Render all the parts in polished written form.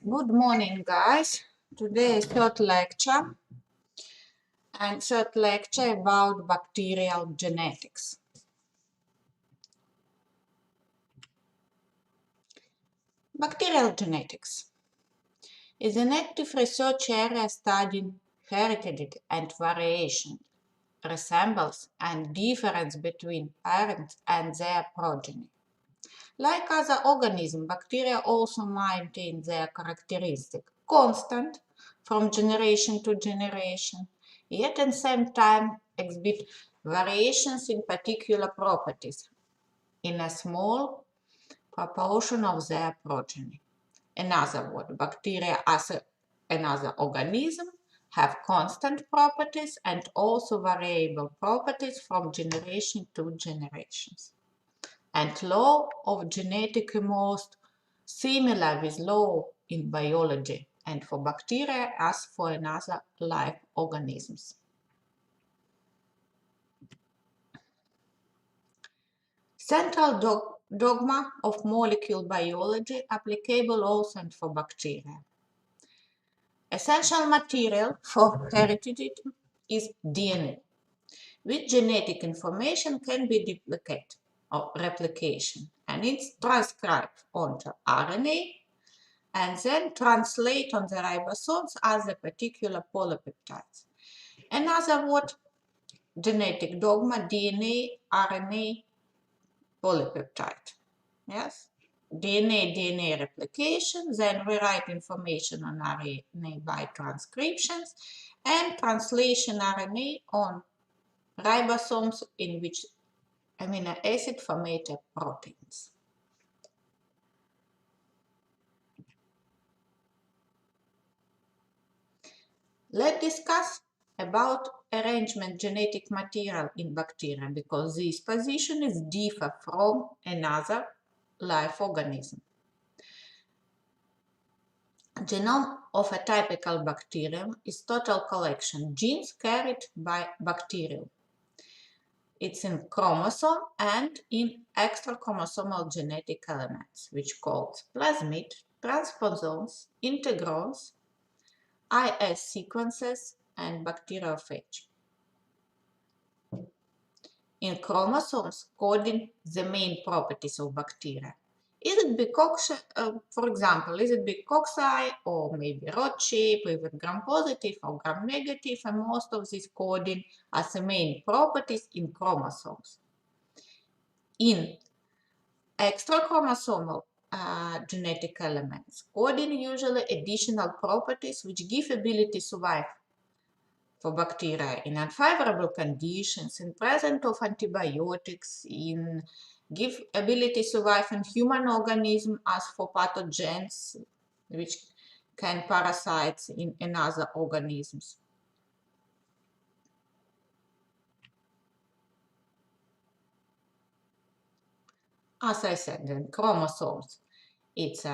Good morning, guys. Today is third lecture about bacterial genetics. Bacterial genetics is an active research area studying heredity and variation, resemblance and difference between parents and their progeny. Like other organisms, bacteria also maintain their characteristic constant from generation to generation, yet at the same time exhibit variations in particular properties in a small proportion of their progeny. In other words, bacteria as another organism have constant properties and also variable properties from generation to generations. And law of genetic most similar with law in biology and for bacteria as for another live organisms. Central dogma of molecular biology applicable also for bacteria. Essential material for heredity is DNA, which genetic information can be duplicated or replication, and it's transcribed onto RNA and then translate on the ribosomes as a particular polypeptides. Another word, genetic dogma, DNA, RNA, polypeptide. Yes? DNA replication, then we write information on RNA by transcriptions, and translation RNA on ribosomes in which amino acid formated proteins. Let's discuss about arrangement genetic material in bacteria because this position is different from another life organism. Genome of a typical bacterium is total collection genes carried by bacterium. It's in chromosome and in extrachromosomal genetic elements, which called plasmid, transposons, integrons, IS sequences, and bacteriophage. In chromosomes coding the main properties of bacteria. Is it for example, is it big cocci or maybe rod shape, even gram-positive or gram-negative, and most of these coding as the main properties in chromosomes. In extrachromosomal genetic elements, coding usually additional properties which give ability to survive for bacteria in unfavorable conditions, in presence of antibiotics, in give ability to survive in human organism as for pathogens which can parasites in other organisms. As I said, in chromosomes, it's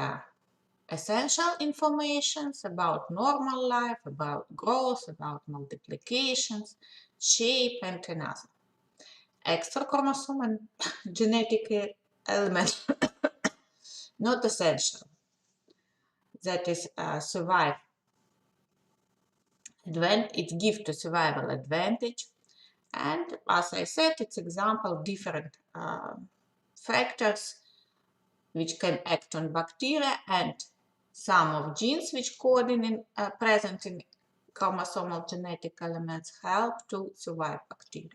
essential information about normal life, about growth, about multiplications, shape, and another. Extrachromosomal genetic element not essential. That is survive. It gives to survival advantage, and as I said, it's example different factors which can act on bacteria and some of genes which present in chromosomal genetic elements help to survive bacteria.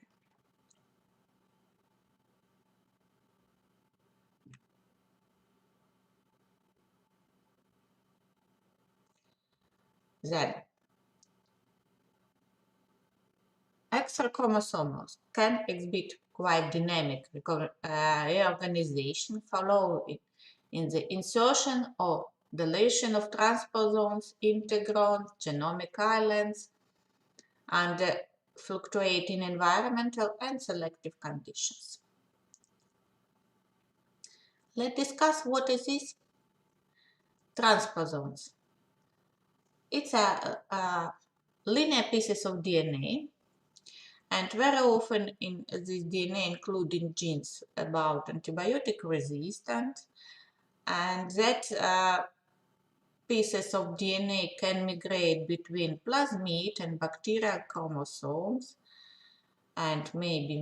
Then, extra chromosomes can exhibit quite dynamic reorganization following in the insertion or deletion of transposons, integrons, genomic islands, under fluctuating environmental and selective conditions. Let's discuss what is this transposons. It's a linear pieces of DNA, and very often in this DNA including genes about antibiotic resistance, and that pieces of DNA can migrate between plasmid and bacterial chromosomes and maybe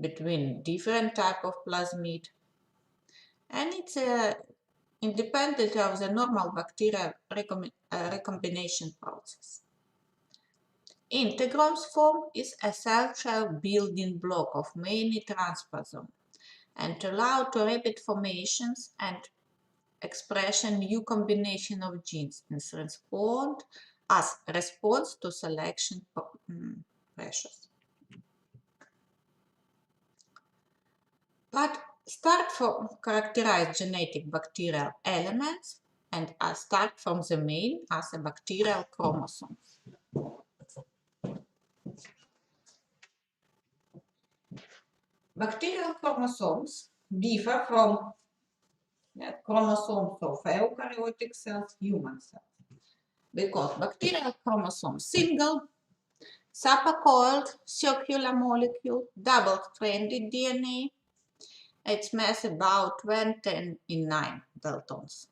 between different type of plasmid. And it's independent of the normal bacterial recombination process. Integrons form is a essential building block of many transposons and allow to rapid formations and expression new combination of genes in response to selection pressures. But start from characterize genetic bacterial elements and start from the main as a bacterial chromosomes. Bacterial chromosomes differ from chromosomes of eukaryotic cells, human cells, because bacterial chromosomes single, supercoiled circular molecule, double-stranded DNA. Its mass about 10 in 9 daltons.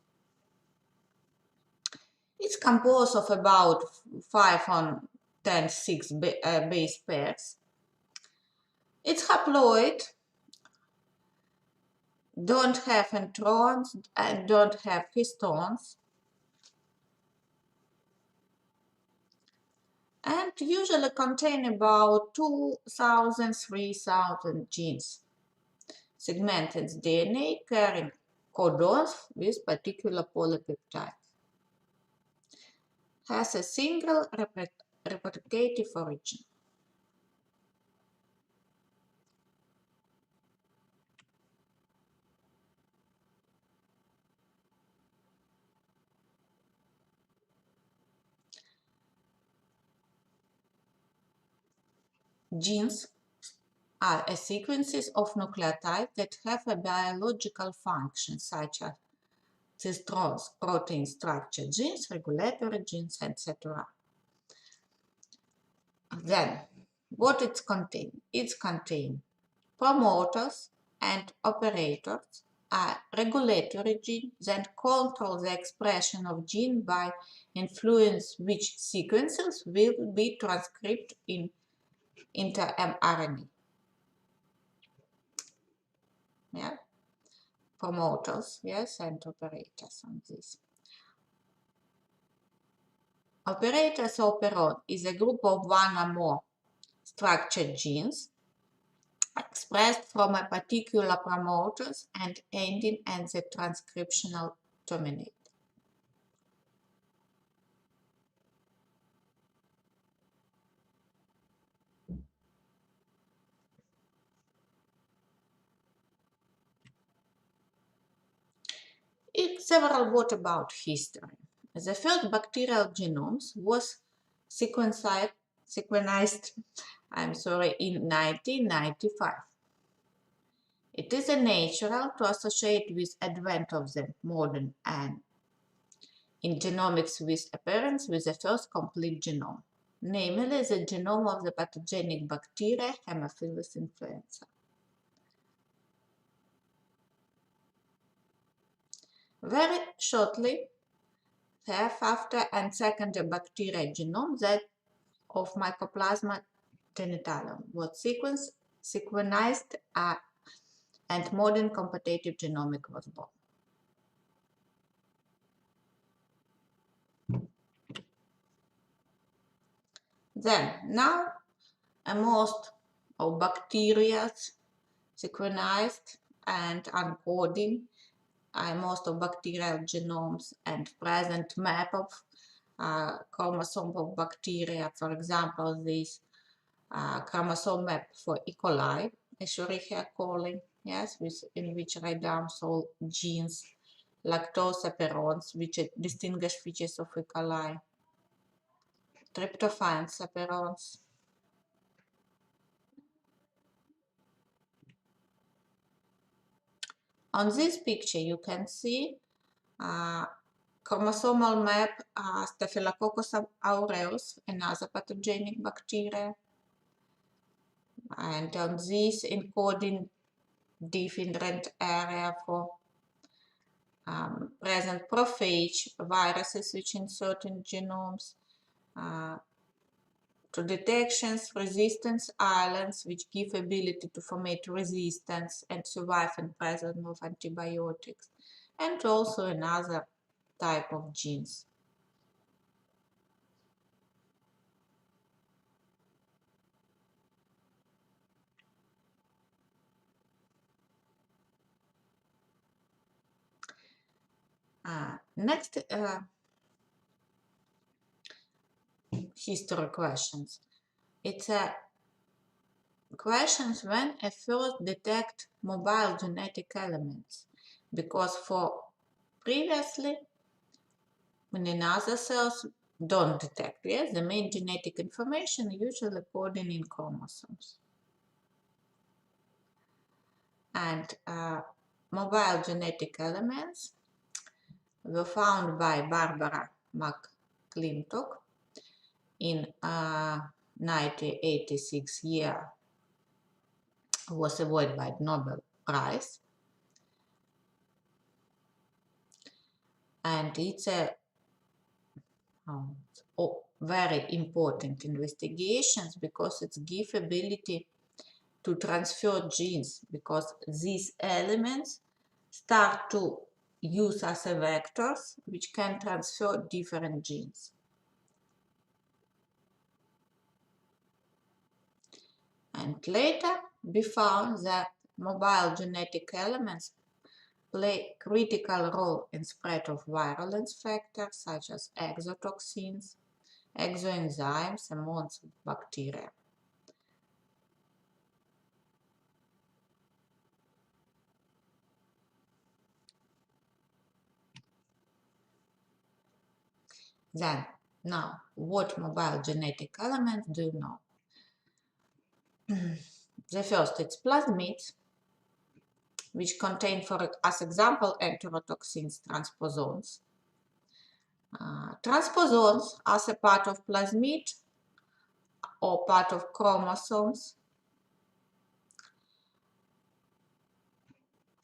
It's composed of about 5 on 10 6 base pairs. It's haploid, don't have introns and don't have histones, and usually contain about 2,000 3,000 genes. Segmented DNA carrying codons with particular polypeptides. Has a single replicative origin. Genes are a sequences of nucleotides that have a biological function, such as cistrons, protein structure genes, regulatory genes, etc. Then, what it contains? It contains promoters and operators are regulatory genes that control the expression of gene by influence which sequences will be transcribed into mRNA. Yeah, promoters, yes, and operators on this. Operators operon is a group of one or more structured genes expressed from a particular promoters and ending at the transcriptional terminate. Several words about history. The first bacterial genomes was sequenced in 1995. It is natural to associate with advent of the modern and in genomics with appearance with the first complete genome, namely the genome of the pathogenic bacteria Haemophilus influenza. Very shortly, after and second bacteria genome that of Mycoplasma genitalium was sequenced and modern competitive genomic was born. Then, now, most of bacteria sequenced and encoding most of bacterial genomes and present map of chromosome of bacteria. For example, this chromosome map for E. coli, Escherichia coli, yes, in which write down all genes, lactose chaperones, which are distinguished features of E. coli, tryptophan chaperones. On this picture, you can see chromosomal map Staphylococcus aureus, another pathogenic bacteria. And on this encoding different area for present prophage viruses which in certain genomes, to detections, resistance islands which give ability to formate resistance and survive in presence of antibiotics, and also another type of genes. Next, history questions. It's questions when I first detect mobile genetic elements, because for previously when in other cells don't detect, yes, the main genetic information usually coded in chromosomes. And mobile genetic elements were found by Barbara McClintock in 1986 year, was awarded by Nobel Prize. And it's a very important investigations because it's give ability to transfer genes, because these elements start to use as a vectors which can transfer different genes. And later we found that mobile genetic elements play a critical role in spread of virulence factors such as exotoxins, exoenzymes, amongst bacteria. Then, now, what mobile genetic elements do you know? The first, it's plasmids, which contain, as example, enterotoxins, transposons. Transposons as a part of plasmid or part of chromosomes.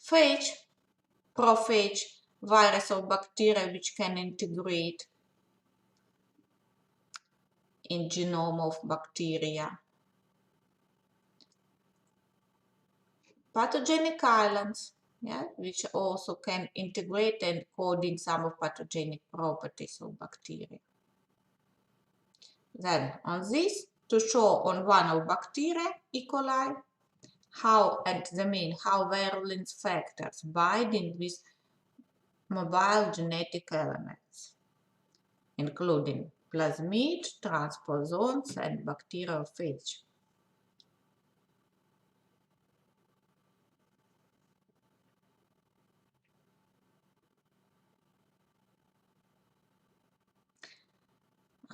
Phage, prophage, virus or bacteria which can integrate in genome of bacteria. Pathogenic islands, yeah, which also can integrate and code in some of pathogenic properties of bacteria. Then on this, to show on one of bacteria, E. coli, how virulence factors binding with mobile genetic elements, including plasmid, transposons, and bacteriophage.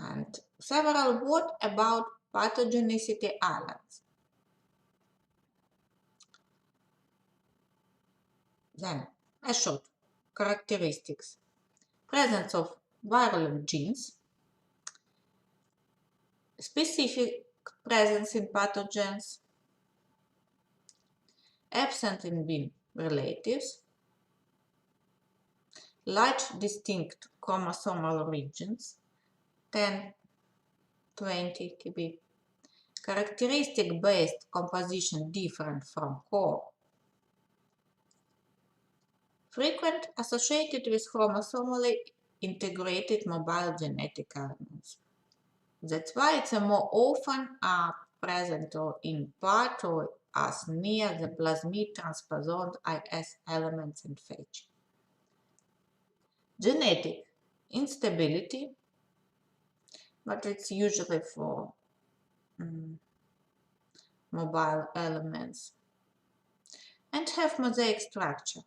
And several words about pathogenicity islands. Then, a short characteristics. Presence of virulent genes, specific presence in pathogens, absent in bin relatives, large distinct chromosomal regions, 10, 20 kb, characteristic-based composition different from core, frequent associated with chromosomally integrated mobile genetic elements. That's why it's a more often present or in part or as near the plasmid, transposon, IS elements and phage. Genetic instability, but it's usually for mobile elements, and have mosaic structure.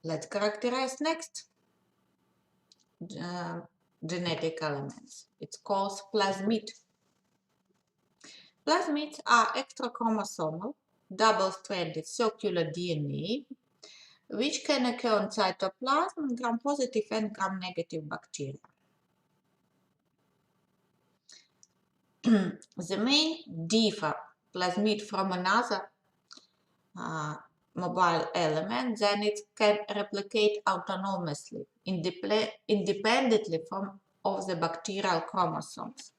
Let's characterize next genetic elements. It's called plasmid. Plasmids are extrachromosomal, double-stranded circular DNA, which can occur in cytoplasm in gram-positive and gram-negative bacteria. The main differ plasmid from another mobile element, then it can replicate autonomously, independently of the bacterial chromosomes.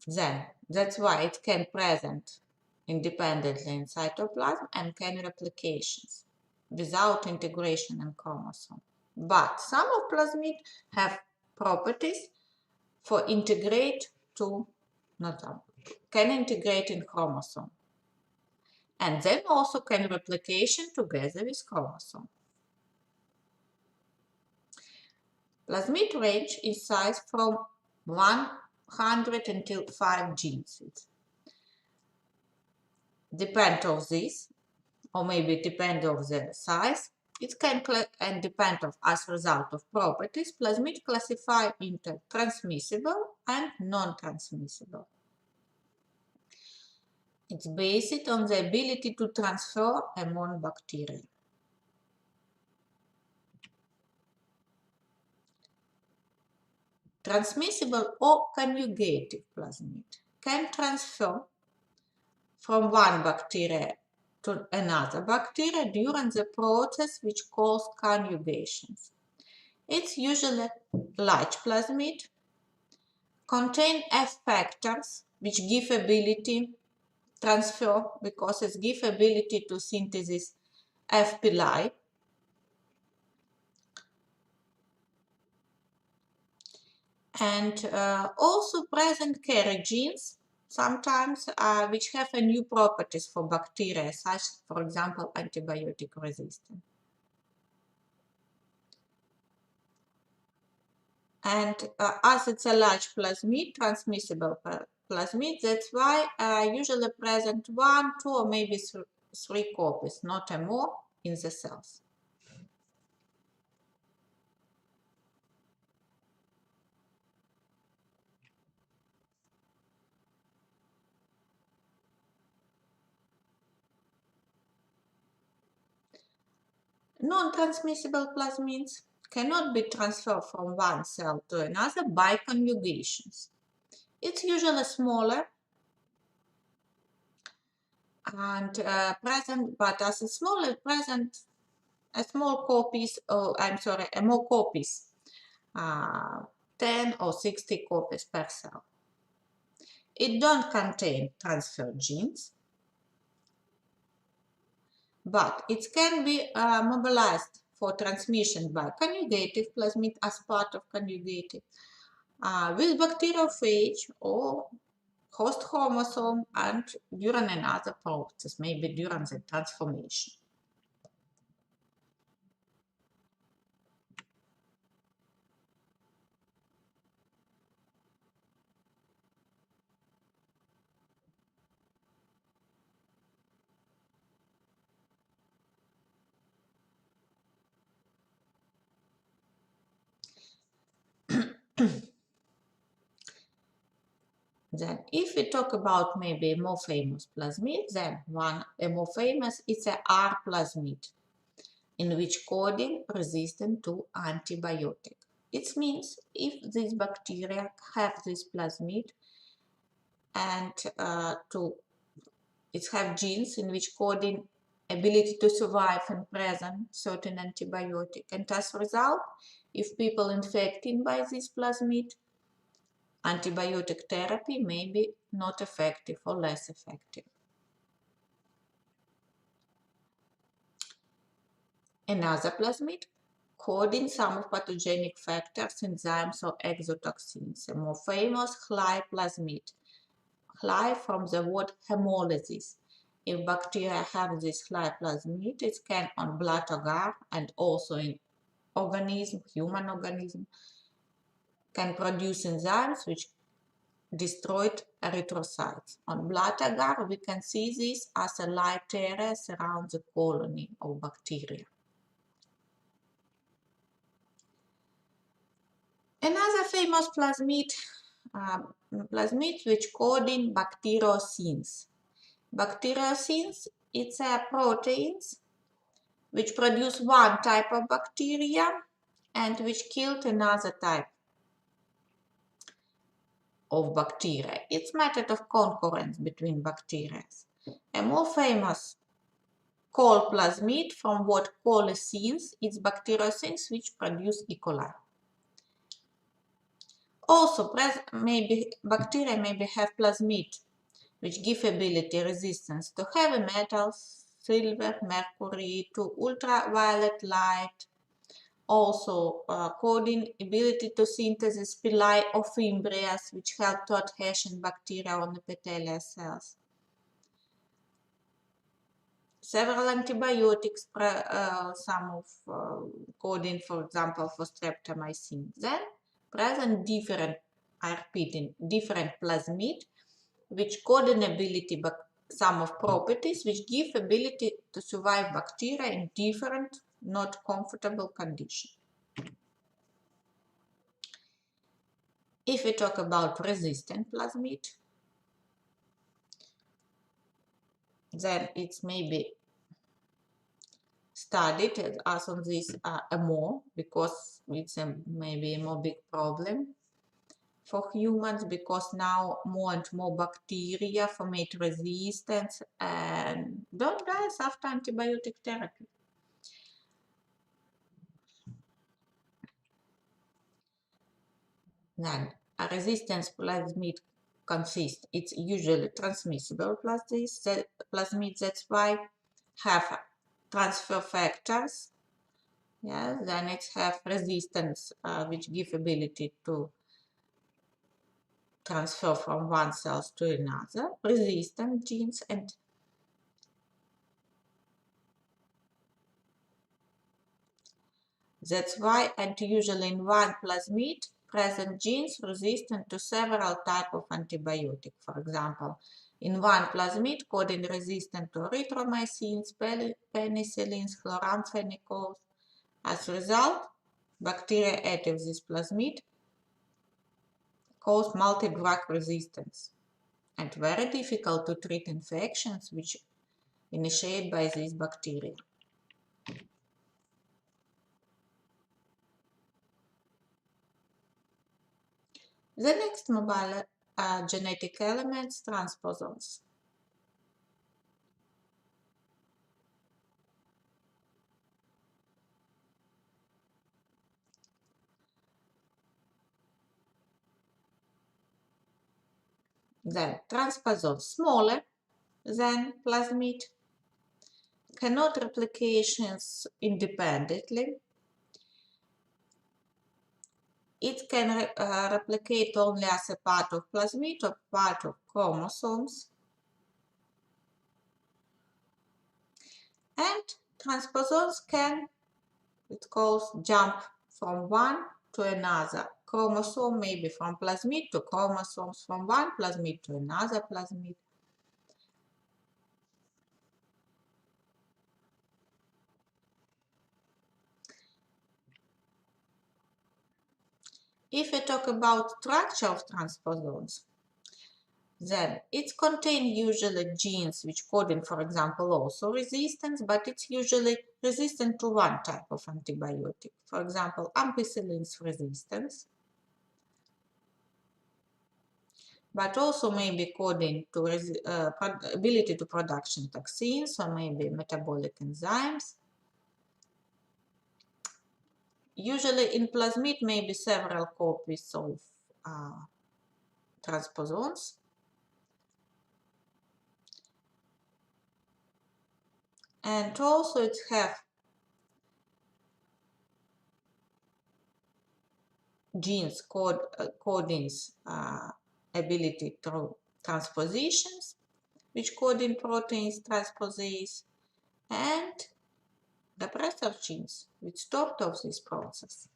Then that's why it can present independently in cytoplasm and can replications without integration in chromosome. But some of plasmid have properties for integrate to, not some, can integrate in chromosome. And then also can replication together with chromosome. Plasmid range in size from 100 until 5 genes. Depend of this, or maybe depend of the size. It can and depend of as result of properties. Plasmid classify into transmissible and non-transmissible. It's based on the ability to transfer among bacteria. Transmissible or conjugative plasmid can transfer from one bacteria to another bacteria during the process which calls conjugations. It's usually large plasmid, contain F factors which give ability transfer because it gives ability to synthesis F pili. And also present carry genes sometimes which have a new properties for bacteria, such for example antibiotic resistance. And as it's a large plasmid, transmissible plasmid, that's why usually present 1, 2 or maybe 3 copies, not a more in the cells. Non-transmissible plasmids cannot be transferred from one cell to another by conjugations. It's usually smaller and present, but as a smaller present, a small copies, more copies, 10 or 60 copies per cell. It don't contain transfer genes, but it can be mobilized for transmission by conjugative plasmid as part of conjugative with bacteriophage or host chromosome and during another process, maybe during the transformation. Then if we talk about maybe a more famous plasmid, then a more famous is a R plasmid, in which coding resistant to antibiotic. It means if these bacteria have this plasmid and it have genes in which coding ability to survive and present certain antibiotic, and as a result, if people infected by this plasmid, antibiotic therapy may be not effective or less effective. Another plasmid coding some of pathogenic factors, enzymes or exotoxins. A more famous Cli plasmid. Cli from the word hemolysis. If bacteria have this Cli plasmid, it can on blood agar and also in organism, human organism, can produce enzymes which destroyed erythrocytes. On blood agar, we can see this as a light area around the colony of bacteria. Another famous plasmid, which coding bacteriocins. Bacteriocins, it's a proteins which produce one type of bacteria and which killed another type of bacteria. It's method of concurrence between bacteria. A more famous col plasmid from what colicins is bacteriocins which produce E. coli. Also, bacteria maybe have plasmid which give ability resistance to heavy metals, silver, mercury, to ultraviolet light, also coding ability to synthesis pili of fimbrias, which help to adhesion bacteria on epithelial cells. Several antibiotics, some of coding, for example, for streptomycin. Then present different, I repeat, different plasmid, which code an ability, but some of properties which give ability to survive bacteria in different, not comfortable conditions. If we talk about resistant plasmid, then it's maybe studied as on this more, because it's maybe a more big problem for humans, because now more and more bacteria formate resistance and don't die after antibiotic therapy. Then a resistance plasmid consists, it's usually transmissible plasmid, that's why have transfer factors. Yeah, then it have resistance, which give ability to transfer from one cell to another, resistant genes, and that's why, and usually in one plasmid, present genes resistant to several types of antibiotic. For example, in one plasmid, coding resistant to erythromycins, penicillins, chloramphenicol. As a result, bacteria active this plasmid cause multi-drug resistance and very difficult to treat infections which initiate by these bacteria. The next mobile genetic elements, transposons. Then transposons smaller than plasmid, cannot replications independently. It can replicate only as a part of plasmid or part of chromosomes. And transposons can, it calls, jump from one to another chromosome, maybe from plasmid to chromosomes, from one plasmid to another plasmid. If we talk about structure of transposons, then it contains usually genes which coding, for example, also resistance, but it's usually resistant to one type of antibiotic. For example, ampicillin's resistance, but also maybe coding to ability to production toxins or maybe metabolic enzymes. Usually in plasmid, maybe several copies of transposons. And also it have genes codings ability through transpositions, which coding proteins transposase, and repressor genes, which stopped off this process.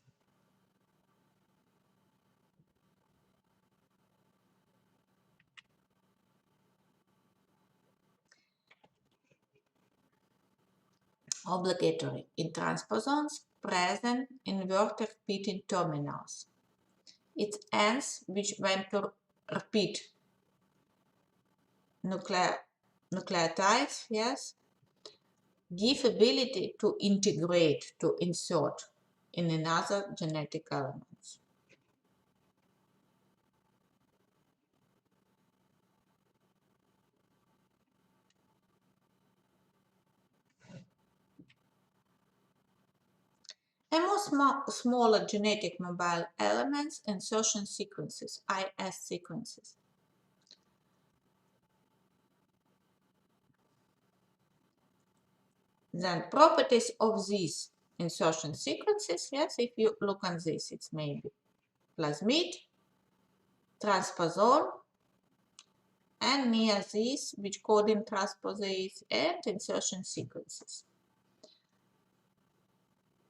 Obligatory in transposons present inverter repeating terminals. It's ends which went to repeat nucleotides, yes, give ability to integrate, to insert in another genetic elements. and more smaller genetic mobile elements, insertion sequences, IS sequences. Then properties of these insertion sequences, yes, if you look on this, it's maybe plasmid, transposon, and near this, which coding transposase and insertion sequences.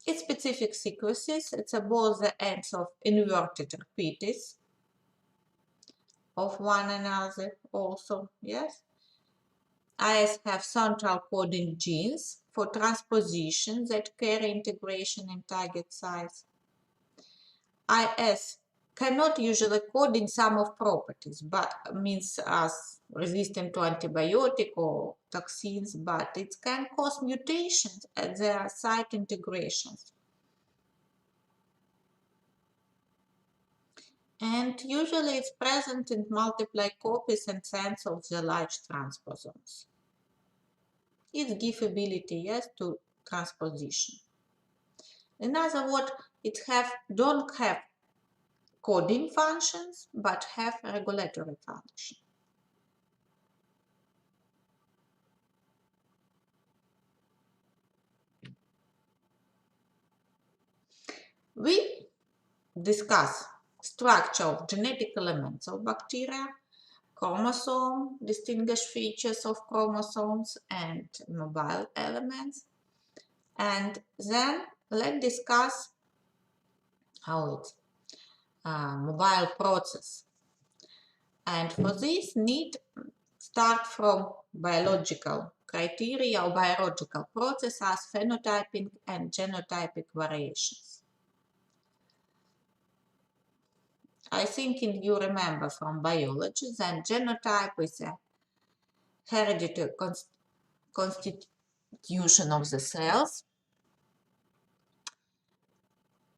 It's specific sequences, it's both the ends of inverted repeats of one another also, yes. IS have central coding genes for transposition that carry integration in target sites. IS cannot usually code in sum of properties, but means as resistant to antibiotic or toxins, but it can cause mutations at their site integrations. And usually it's present in multiply copies and sense of the large transposons. It gives ability, yes, to transposition. In other words, don't have coding functions, but have regulatory function. We discuss structure of genetic elements of bacteria, chromosome, distinguished features of chromosomes and mobile elements. And then let's discuss how it's a mobile process. And for this need start from biological criteria or biological process as phenotyping and genotypic variations. I think you remember from biology that genotype is a hereditary constitution of the cells,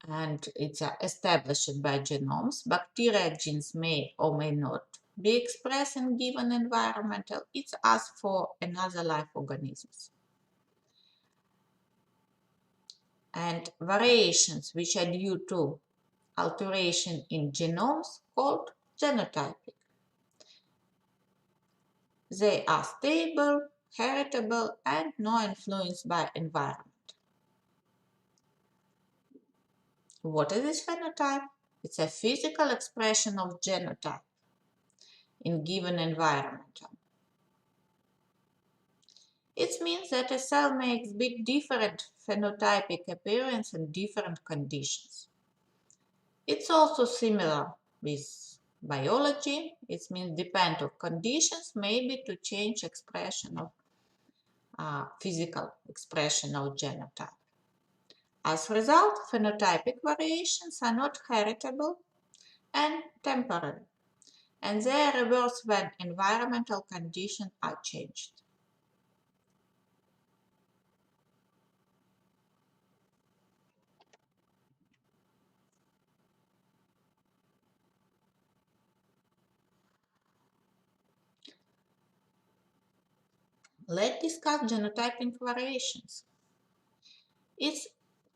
and it's established by genomes. Bacteria genes may or may not be expressed in given environmental. It's as for another life organisms. And variations which are due to alteration in genomes called genotypic. They are stable, heritable, and not influenced by environment. What is this phenotype? It's a physical expression of genotype in given environment. It means that a cell may exhibit different phenotypic appearance in different conditions. It's also similar with biology. It means depend on conditions, maybe to change expression of physical expression of genotype. As a result, phenotypic variations are not heritable and temporary, and they are reversed when environmental conditions are changed. Let's discuss genotyping variations. It's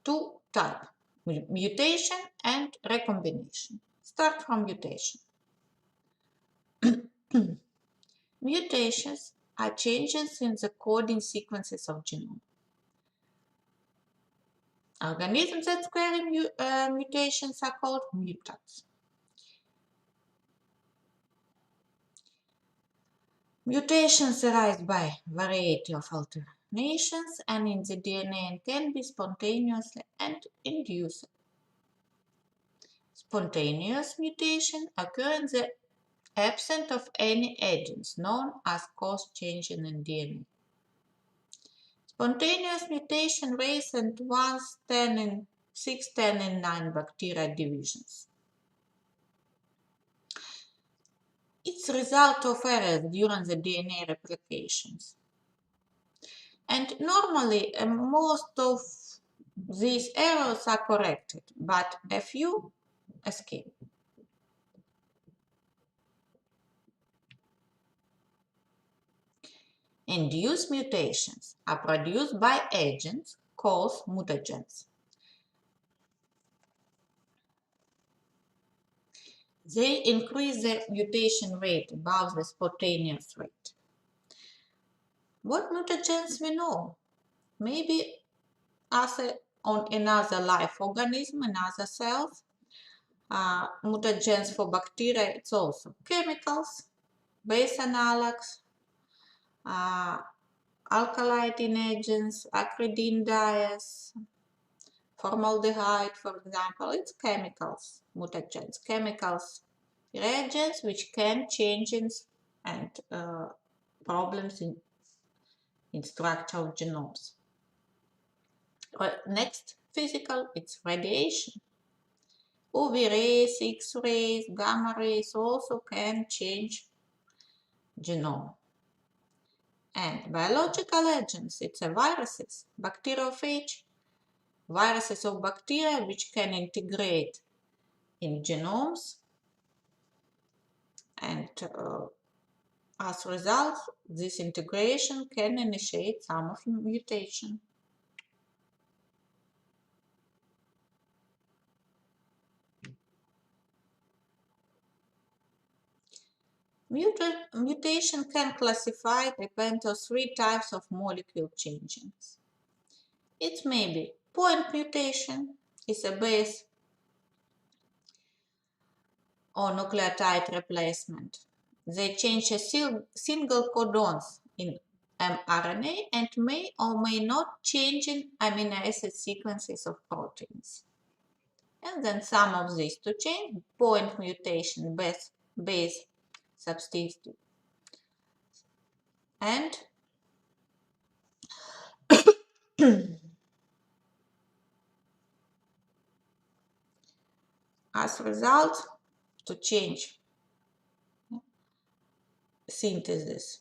two types, mutation and recombination. Start from mutation. Mutations are changes in the coding sequences of genome. Organisms that carry mutations are called mutants. Mutations arise by variety of alterations and in the DNA and can be spontaneously and induced. Spontaneous mutation occur in the absence of any agents known as cause changing in DNA. Spontaneous mutation raise at once 10 in 6, 10 in 9 bacterial divisions. It's a result of errors during the DNA replications. And normally most of these errors are corrected, but a few escape. Induced mutations are produced by agents called mutagens. They increase their mutation rate above the spontaneous rate. What mutagens we know? Maybe on another life organism, another cells. Mutagens for bacteria, it's also chemicals, base analogs, alkylating agents, acridine dyes, formaldehyde, for example. It's chemicals, mutagens, chemicals, reagents which can change and problems in structure of genomes. Next, physical, it's radiation. UV rays, X-rays, gamma rays also can change genome. And biological agents, it's a viruses, bacteriophage, viruses of bacteria which can integrate in genomes, and as a result, this integration can initiate some of mutation. Mutation can classify depend on three types of molecule changes. It may be point mutation, is a base or nucleotide replacement. They change a single codons in mRNA and may or may not change in amino acid sequences of proteins. And then some of these to change, point mutation, base substitute. And as a result, to change synthesis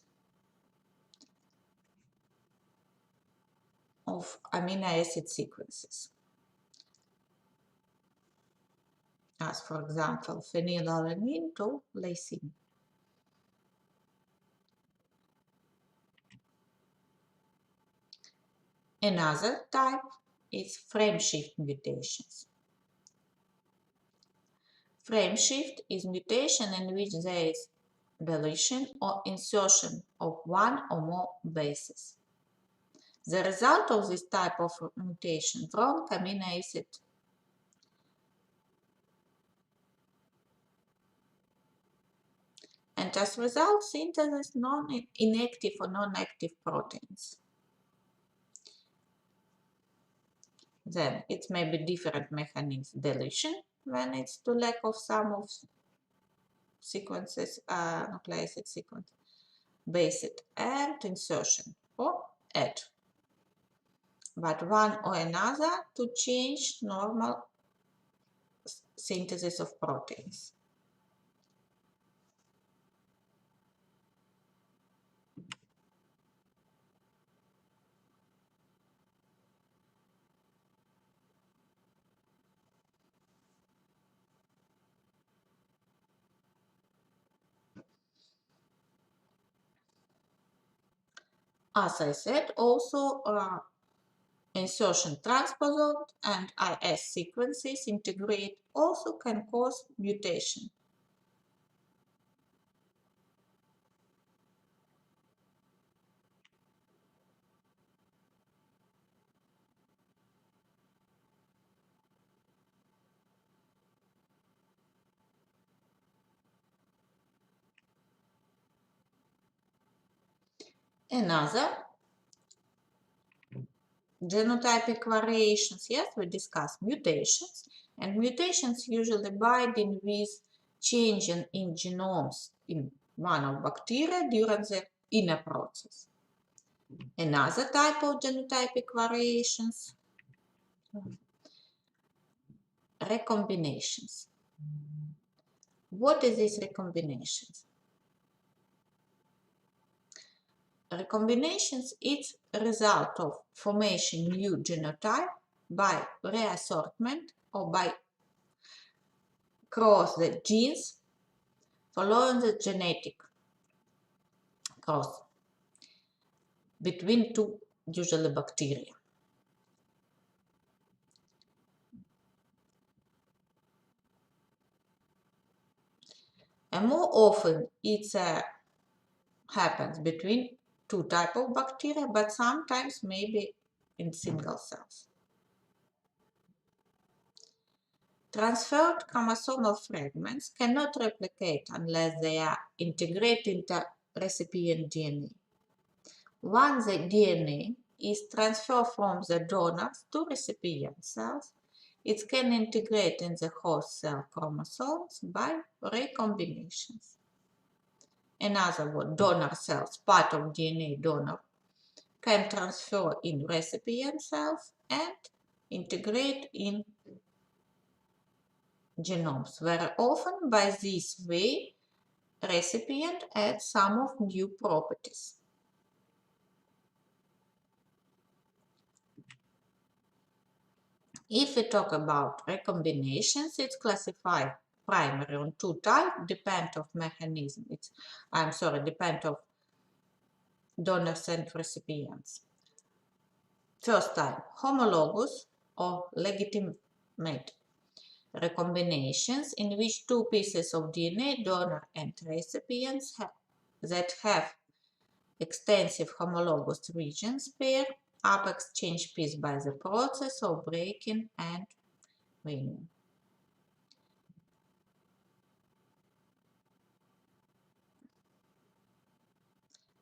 of amino acid sequences, as for example, phenylalanine to lysine. Another type is frameshift mutations. Frameshift is mutation in which there is deletion or insertion of one or more bases. The result of this type of mutation wrong amino acid and as a result synthesis inactive or non-active proteins. Then it may be different mechanisms. Deletion, when it's to lack of some of sequences, nucleic acid sequence, base it, and insertion or add. But one or another to change normal synthesis of proteins. As I said, also insertion transposon and IS sequences integrate also can cause mutation. Another, genotypic variations. Yes, we discussed mutations, and mutations usually binding with changing in genomes in one of bacteria during the inner process. Another type of genotypic variations, recombinations. What is this recombinations? Recombinations is a result of formation new genotype by reassortment or by cross the genes following the genetic cross between two usually bacteria. And more often it happens between two types of bacteria, but sometimes maybe in single cells. Transferred chromosomal fragments cannot replicate unless they are integrated into recipient DNA. Once the DNA is transferred from the donors to recipient cells, it can integrate in the host cell chromosomes by recombinations. In other words, donor cells, part of DNA donor, can transfer in recipient cells and integrate in genomes. Very often, by this way, recipient adds some of new properties. If we talk about recombinations, it's classified primary on two types, depend of mechanism. Depend of donors and recipients. First type, homologous or legitimate recombinations in which two pieces of DNA, donor and recipients, that have extensive homologous regions pair up exchange piece by the process of breaking and weaning.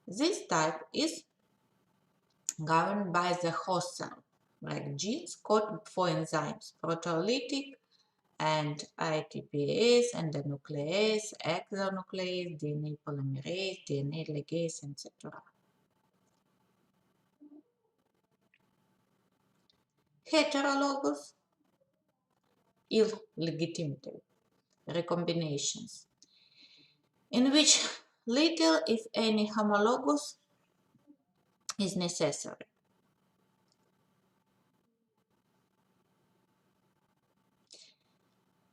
This type is governed by the host cell, like genes coded for enzymes, proteolytic and ATPase, endonuclease, exonuclease, DNA polymerase, DNA ligase, etc. Heterologous, illegitimate recombinations, in which little, if any, homologous is necessary.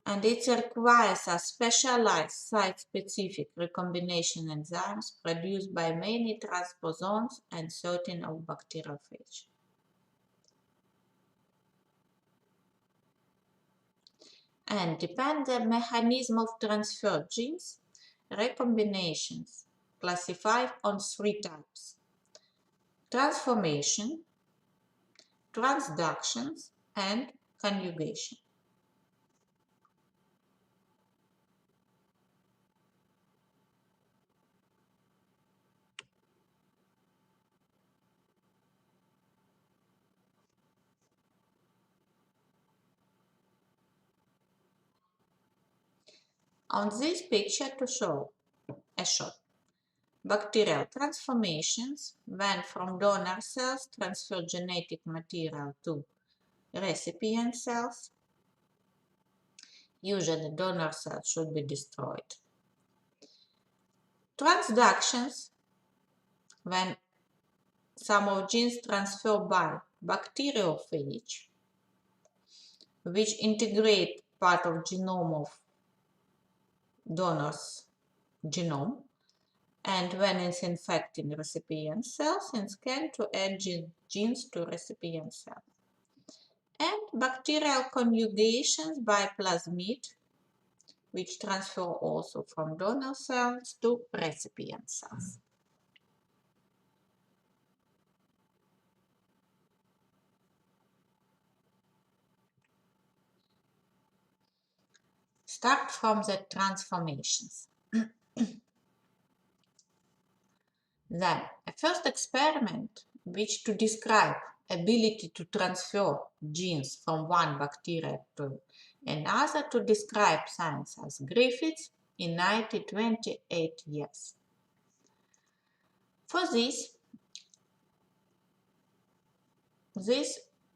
And it requires a specialized site-specific recombination enzymes produced by many transposons and certain of bacteriophage. And depend the mechanism of transfer genes, recombinations classified on three types: transformation, transductions, and conjugation. On this picture to show a shot. Bacterial transformations, when from donor cells transfer genetic material to recipient cells. Usually donor cells should be destroyed. Transductions, when some of genes transfer by bacteriophage, which integrate part of genome of donor's genome, and when it's infecting recipient cells, and scan to add genes to recipient cells. And bacterial conjugations by plasmid, which transfer also from donor cells to recipient cells. Start from the transformations. Then, a first experiment which to describe ability to transfer genes from one bacteria to another to describe science as Griffiths in 1928 years. For this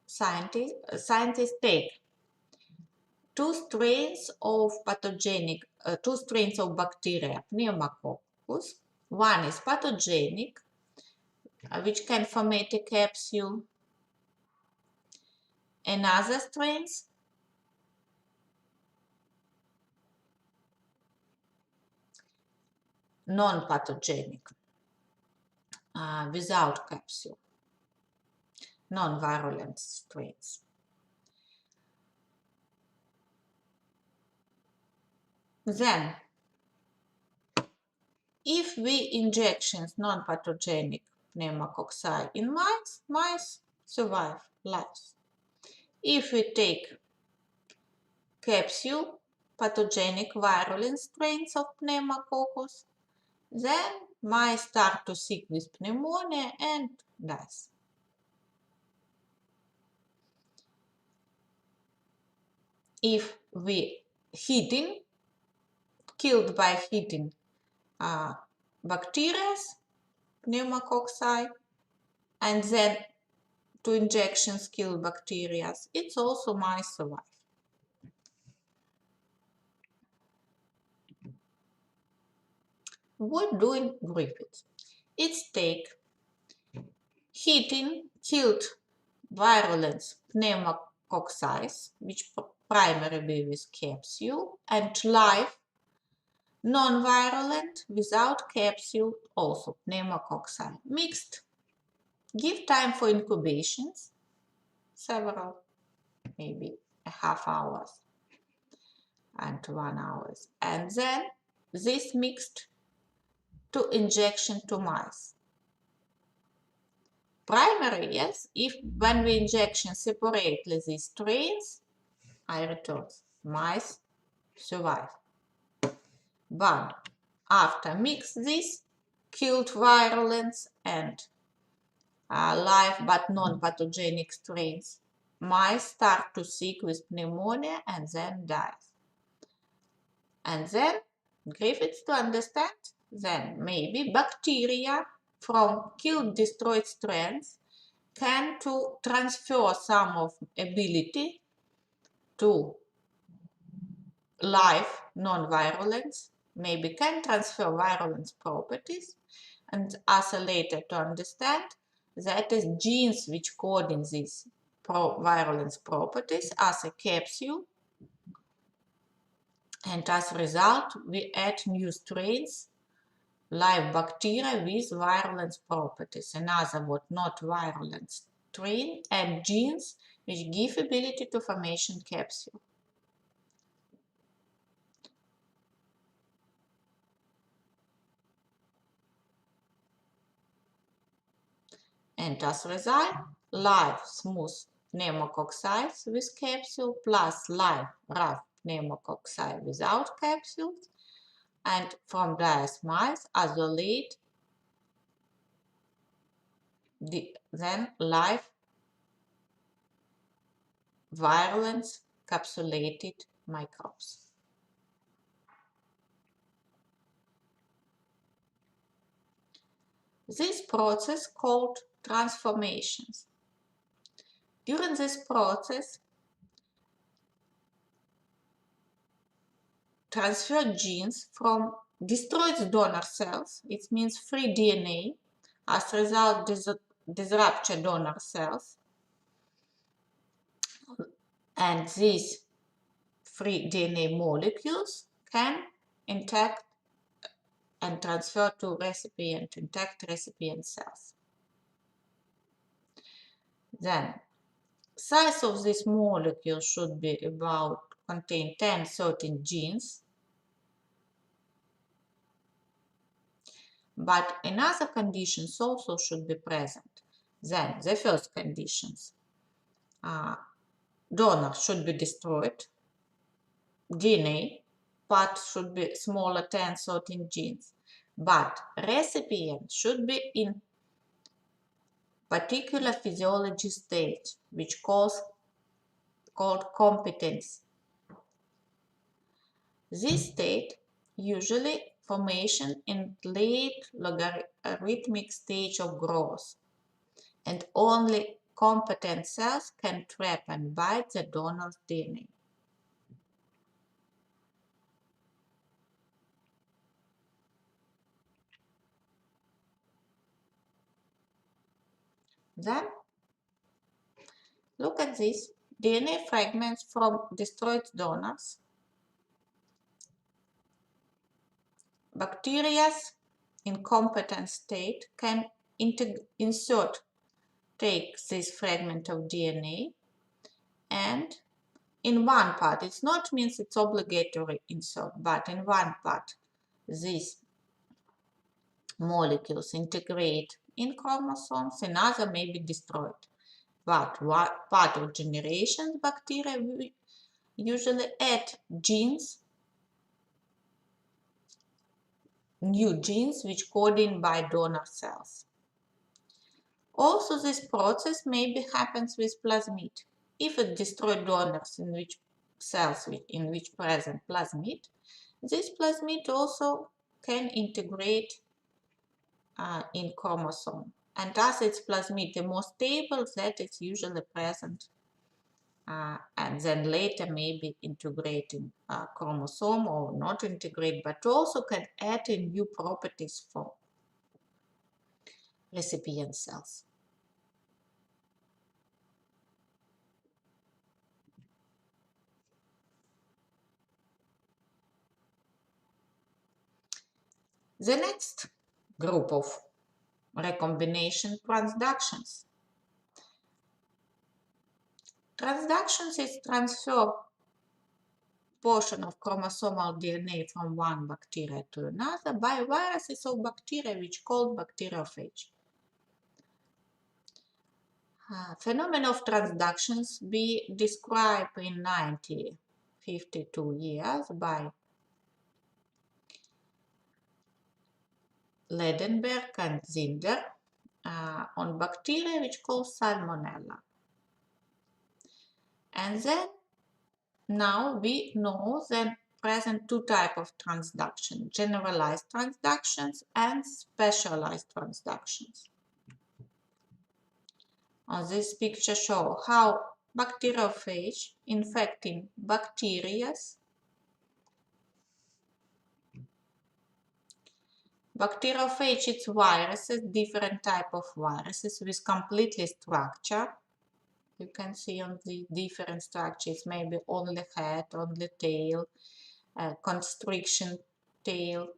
scientists take two strains of bacteria, pneumococcus. One is pathogenic, which can formate a capsule. Another strains non-pathogenic, without capsule, non-virulent strains. Then If we injections non-pathogenic pneumococci in mice, mice survive lives. If we take capsule pathogenic virulent strains of pneumococcus, then mice start to sick with pneumonia and dies. If we killed by heating bacteria, pneumococci, and then two injections kill bacteria, it's also mice survive. What doing Griffiths? It's take heating killed virulent pneumococci, which primarily with capsule, and live non-virulent without capsule, also pneumococci mixed. Give time for incubations, several, maybe a half hours and 1 hours, and then this mixed to injection to mice. Primary, yes, if when we injection separately these strains, I return, mice survive. But after mix this killed virulence and live but non-pathogenic strains, mice start to sick with pneumonia and then dies. And then Griffiths to understand, then maybe bacteria from killed destroyed strains can to transfer some of ability to live non-virulence, maybe can transfer virulence properties, and also later to understand that is genes which coding these virulence properties as a capsule, and as a result we add new strains live bacteria with virulence properties. In other words, not virulent strain and genes which give ability to formation capsule. And as a result, live smooth pneumococci with capsule plus live rough pneumococci without capsules, and from dias mice isolate then live virulence capsulated microbes. This process called transformations. During this process, transfer genes from destroyed donor cells, it means free DNA, as a result disrupture donor cells, and these free DNA molecules can interact and transfer to recipient, intact recipient cells. Then, size of this molecule should be about contain 10-13 genes, but in other conditions also should be present. Then, the first conditions, donor should be destroyed, DNA part should be smaller 10-13 genes, but recipient should be in particular physiology stage, which called competence. This state usually formation in late logarithmic stage of growth, and only competent cells can trap and bite the donor's DNA. Then look at this. DNA fragments from destroyed donors. Bacteria in competent state can take this fragment of DNA, and in one part, it's not means it's obligatory insert, but in one part, this molecules integrate in chromosomes, another may be destroyed. But what part of generations bacteria usually add genes, new genes which code in by donor cells. Also, this process maybe happens with plasmid. If it destroys donors in which cells in which present plasmid, this plasmid also can integrate in chromosome. And as it's plasmid, the more stable that is usually present, and then later maybe integrating chromosome or not integrate, but also can add in new properties for recipient cells. The next group of recombination transductions. Transductions is transfer portion of chromosomal DNA from one bacteria to another by viruses of bacteria which called bacteriophage. Phenomenon of transductions be described in 1952 years by Ledenberg and Zinder on bacteria which called Salmonella. And then now we know that present two types of transduction, generalized transductions and specialized transductions. On this picture show how bacteriophage infecting bacteria. Bacteriophage is viruses, different type of viruses with completely structure. You can see on the different structures, maybe only head, only tail, constriction tail.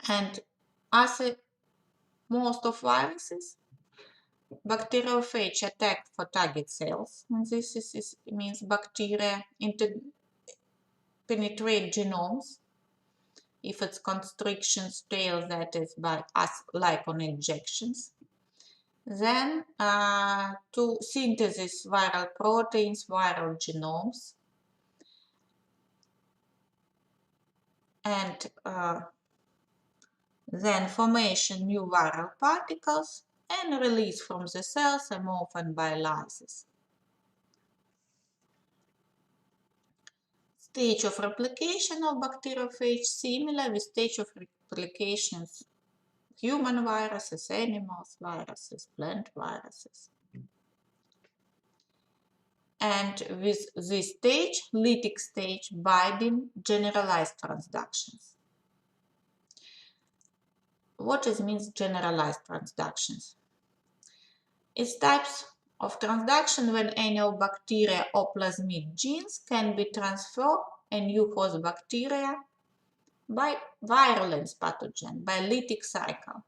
And as most of viruses, bacteriophage attack for target cells. And this means bacteria penetrate genomes. If it's constrictions tail, that is by us like on injections. Then to synthesis viral proteins, viral genomes, and then formation new viral particles and release from the cells and often by lysis. Stage of replication of bacteriophage similar with stage of replications human viruses, animals viruses, plant viruses. And with this stage, lytic stage, binding generalized transductions. What it means generalized transductions? It's types of transduction when any of bacteria or plasmid genes can be transferred a new host bacteria by virulence pathogen, by lytic cycle.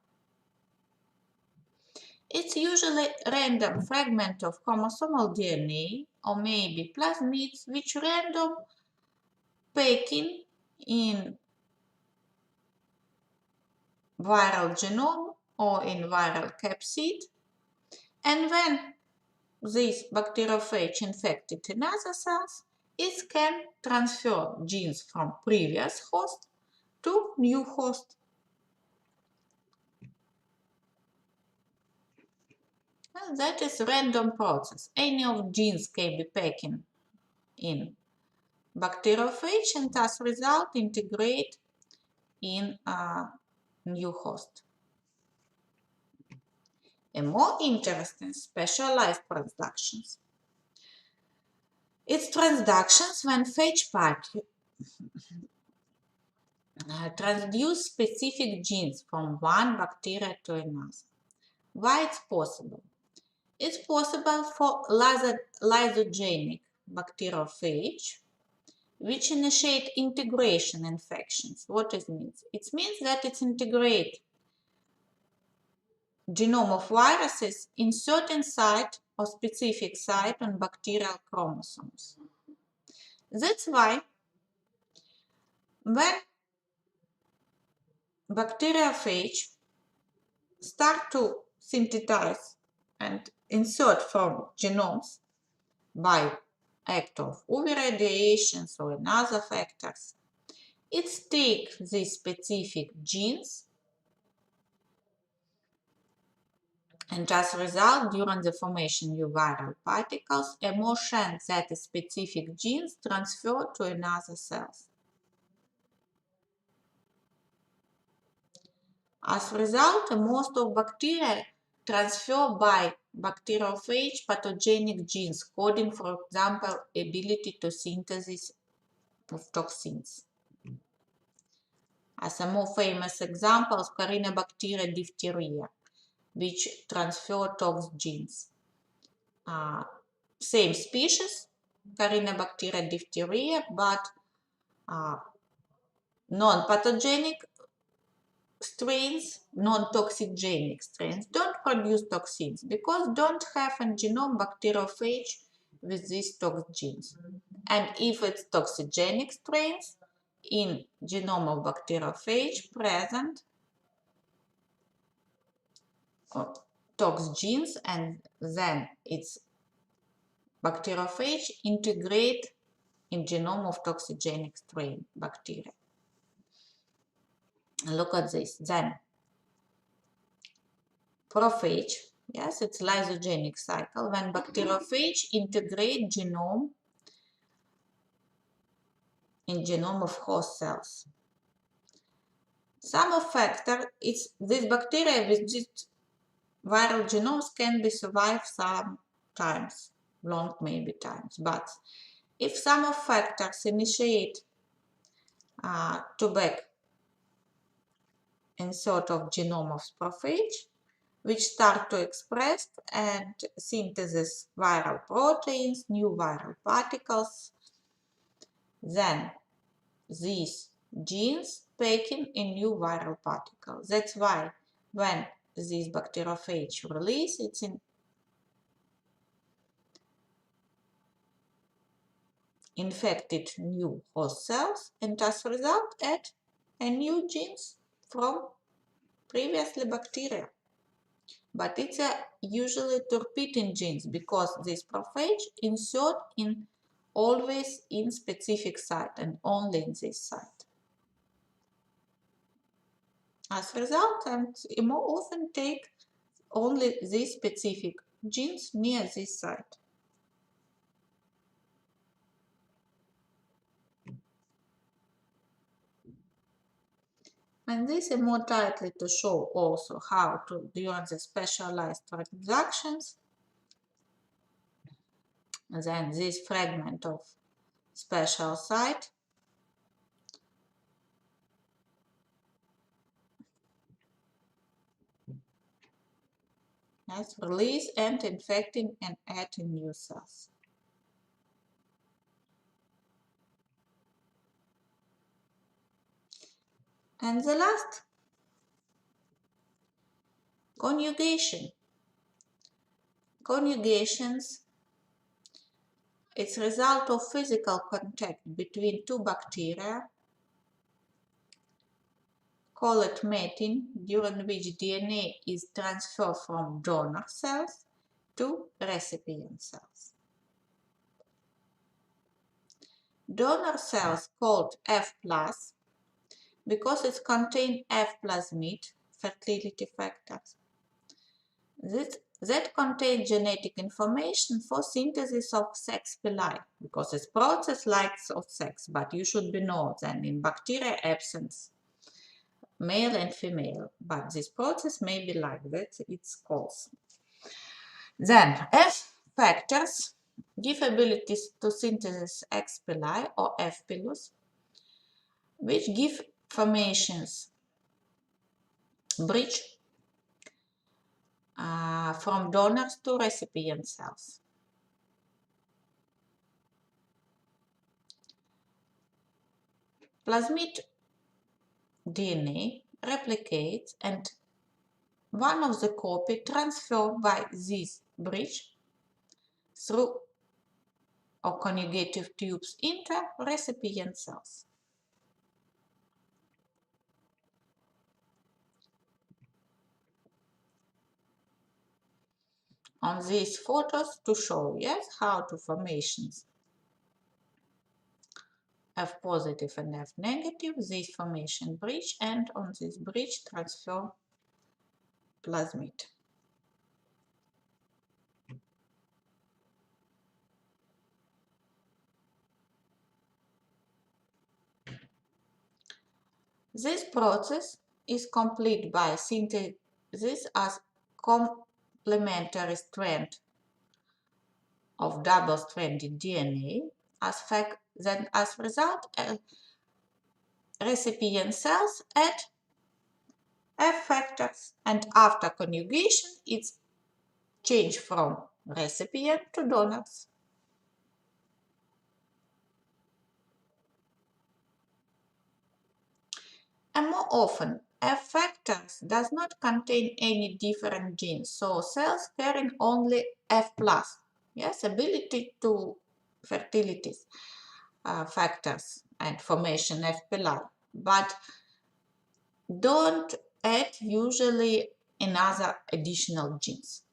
It's usually random fragment of chromosomal DNA or maybe plasmids which random packing in viral genome or in viral capsid. And when this bacteriophage infected another cells, it can transfer genes from previous host to new host. And that is random process. Any of genes can be packing in bacteriophage and as a result integrate in a new host. A more interesting specialized transductions. It's transductions when phage party transduce specific genes from one bacteria to another. Why it's possible? It's possible for lysogenic bacteriophage which initiate integration infections. What it means? It means that it's integrate genome of viruses in certain site or specific site on bacterial chromosomes. That's why when bacteriophage start to synthesize and insert from genomes by act of UV radiations or another factors, it takes these specific genes, and as a result, during the formation new viral particles, a more chance that a specific genes transfer to another cells. As a result, most of bacteria transfer by bacteriophage pathogenic genes, coding, for example, ability to synthesis of toxins. As a more famous example, Corynebacteria diphtheria, which transfer tox genes. Same species, Corynebacteria diphtheria, but non-pathogenic strains, non-toxigenic strains, don't produce toxins because don't have a genome bacteriophage with these tox genes. And if it's toxigenic strains, in genome of bacteriophage present tox genes, and then its bacteriophage integrate in genome of toxigenic strain bacteria. Look at this. Then prophage, yes, it's lysogenic cycle when bacteriophage integrate genome in genome of host cells. Some of factor, it's this bacteria with this viral genomes can be survived sometimes, long maybe times, but if some of factors initiate to back insert of genome of prophage, which start to express and synthesis viral proteins, new viral particles, then these genes packing in new viral particles. That's why when this bacteriophage release, it's in infected new host cells and as a result add a new genes from previously bacteria. But it's usually torpeding genes because this prophage insert in always in specific site and only in this site. As a result, and more often take only these specific genes near this site. And this is more tightly to show also how to during the specialized transactions. And then this fragment of special site as release and infecting and adding new cells. And the last, conjugation. Conjugations, it's result of physical contact between two bacteria, call it mating, during which DNA is transferred from donor cells to recipient cells. Donor cells called F+, because it contain F plasmid, fertility factors. That contains genetic information for synthesis of sex pili, because it's process like of sex, but you should be know that in bacteria absence, male and female, but this process may be like that, it's called. Then F factors give abilities to synthesis X pili or F pilus, which give formations bridge from donors to recipient cells. Plasmid DNA replicates and one of the copy transferred by this bridge through or conjugative tubes into recipient cells. On these photos to show, yes, how to formations F positive and F negative, this formation bridge, and on this bridge transfer plasmid. This process is complete by synthesis as complementary strand of double-stranded DNA. Then as result, recipient cells add F factors, and after conjugation, it's changed from recipient to donors. And more often, F factors does not contain any different genes, so cells carrying only F plus, yes, ability to fertility factors and formation F pili, but don't add usually another additional genes.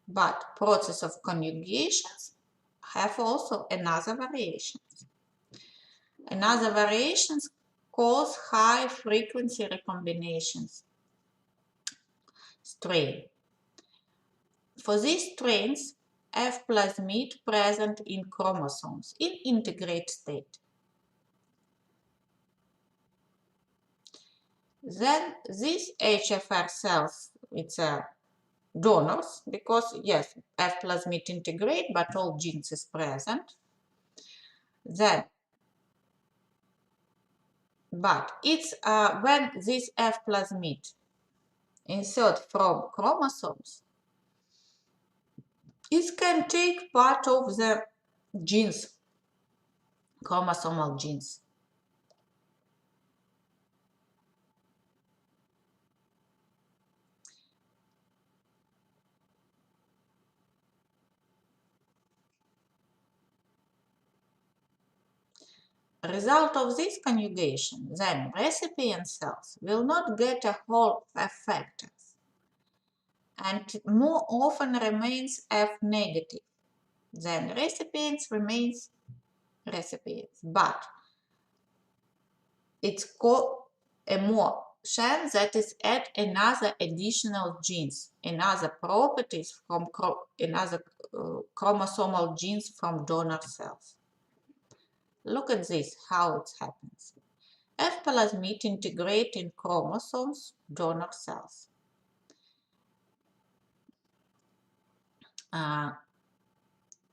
But process of conjugations have also another variations. Another variations cause high frequency recombinations strain. For these strains, F plasmid present in chromosomes in integrate state. Then these HFR cells, it's donors, because yes, F plasmid integrate, but all genes is present. Then, but it's when this F plasmid insert from chromosomes, it can take part of the genes, chromosomal genes. Result of this conjugation, then recipient cells will not get a whole F factors and more often remains F negative. Then recipients remains recipients, but it's a more chance that is add another additional genes, another properties from another chromosomal genes from donor cells. Look at this, how it happens. F plasmid integrate in chromosomes donor cells.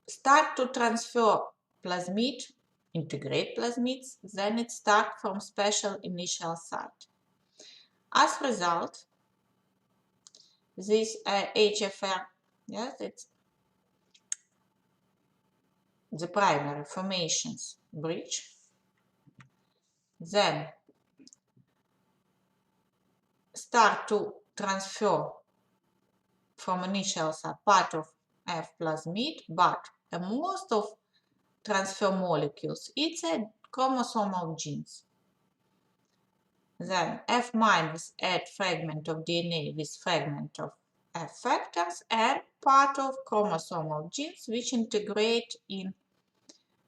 Start to transfer plasmid, integrate plasmids, then it starts from special initial site. As a result, this HFR, yes, it's the primary formations bridge. Then start to transfer from initial site part of F plasmid, but most of transfer molecules, it's a chromosomal genes. Then F minus add fragment of DNA with fragment of F factors and part of chromosomal genes which integrate in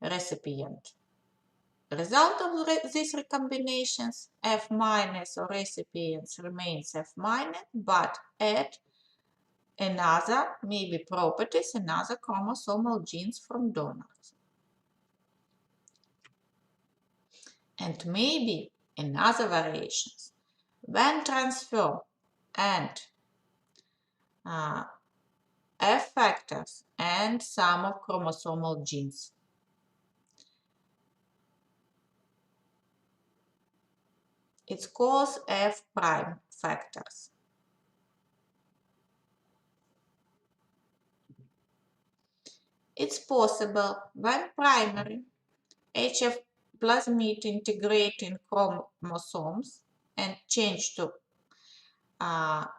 recipient. Result of these recombinations, F minus or recipients remains F minus, but add another, maybe properties, another chromosomal genes from donors. And maybe another variations. When transfer and F factors and some of chromosomal genes. It's called F prime factors. It's possible when primary HF plasmid integrate in chromosomes and change to HFR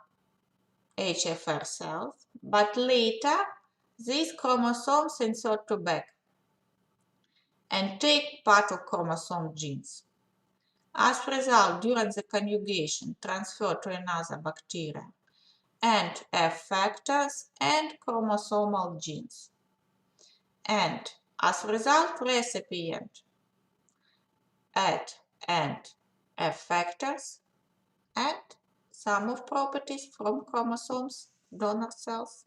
cells, but later these chromosomes insert to back and take part of chromosome genes. As a result, during the conjugation, transfer to another bacteria and F factors and chromosomal genes. And as a result, recipient add and F factors and some of properties from chromosomes, donor cells.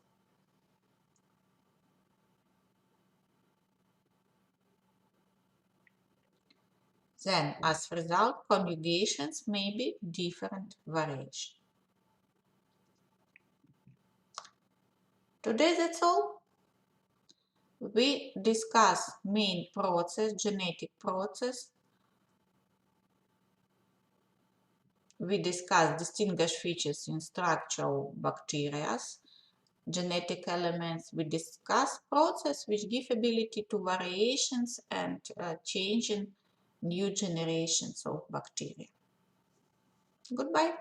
Then, as a result, conjugations may be different variation. Today that's all. We discuss main process, genetic process. We discuss distinguished features in structure of bacteria, genetic elements. We discuss process which give ability to variations and changing new generations of bacteria. Goodbye.